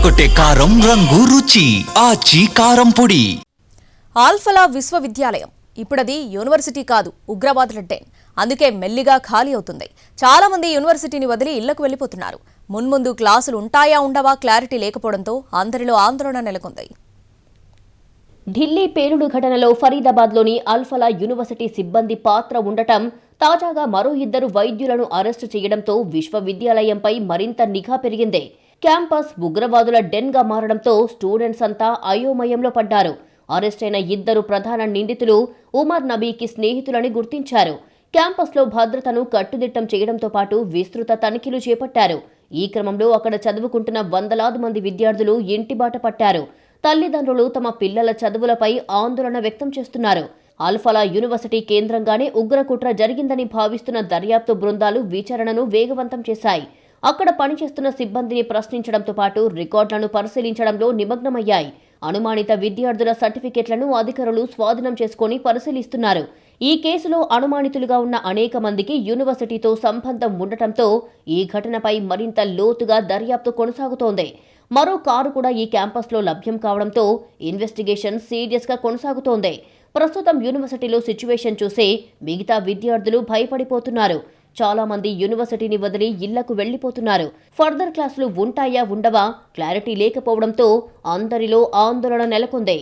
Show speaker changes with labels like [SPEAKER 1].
[SPEAKER 1] అదరగొట్టే కారం రంగు రుచి ఆచి కారం పొడి.
[SPEAKER 2] ఆల్ఫలా విశ్వవిద్యాలయం ఇప్పుడది యూనివర్సిటీ కాదు, ఉగ్రవాదుల డెన్. అందుకే మెల్లిగా ఖాళీ అవుతుంది. చాలా మంది యూనివర్సిటీని వదిలి ఇళ్లకు వెళ్లిపోతున్నారు. మున్ముందు క్లాసులు ఉంటాయా ఉండవా క్లారిటీ లేకపోవడంతో అందరిలో ఆందోళన నెలకొంది.
[SPEAKER 3] ఢిల్లీ పేలుడు ఘటనలో ఫరీదాబాద్లోని అల్ఫలా యూనివర్సిటీ సిబ్బంది పాత్ర ఉండటం, తాజాగా మరో 2 వైద్యులను అరెస్టు చేయడంతో విశ్వవిద్యాలయంపై మరింత నిఘా పెరిగింది. క్యాంపస్ ఉగ్రవాదుల డెన్గా మారడంతో స్టూడెంట్స్ అంతా అయోమయంలో పడ్డారు. అరెస్టైన 2 ప్రధాన నిందితులు ఉమర్ నబీకి స్నేహితులని గుర్తించారు. క్యాంపస్లో భద్రతను కట్టుదిట్టం చేయడంతో పాటు విస్తృత తనిఖీలు చేపట్టారు. ఈ క్రమంలో అక్కడ చదువుకుంటున్న వందలాది మంది విద్యార్థులు ఇంటిబాట పట్టారు. తల్లిదండ్రులు తమ పిల్లల చదువులపై ఆందోళన వ్యక్తం చేస్తున్నారు. అల్ఫలా యూనివర్సిటీ కేంద్రంగానే ఉగ్రకుట్ర జరిగిందని భావిస్తున్న దర్యాప్తు బృందాలు విచారణను వేగవంతం చేశాయి. అక్కడ పనిచేస్తున్న సిబ్బందిని ప్రశ్నించడంతో పాటు రికార్డులను పరిశీలించడంలో నిమగ్నమయ్యాయి. అనుమానిత విద్యార్థుల సర్టిఫికెట్లను అధికారులు స్వాధీనం చేసుకుని పరిశీలిస్తున్నారు. ఈ కేసులో అనుమానితులుగా ఉన్న అనేక మందికి యూనివర్సిటీతో సంబంధం ఉండటంతో ఈ ఘటనపై మరింత లోతుగా దర్యాప్తు కొనసాగుతోంది. మరో కారు కూడా ఈ క్యాంపస్లో లభ్యం కావడంతో ఇన్వెస్టిగేషన్ సీరియస్గా కొనసాగుతోంది. ప్రస్తుతం యూనివర్సిటీలో సిచ్యువేషన్ చూసి మిగతా విద్యార్థులు భయపడిపోతున్నారు. చాలా మంది యూనివర్సిటీని వదిలి ఇళ్లకు వెళ్లిపోతున్నారు. ఫర్దర్ క్లాసులు ఉంటాయా ఉండవా క్లారిటీ లేకపోవడంతో అందరిలో ఆందోళన నెలకొంది.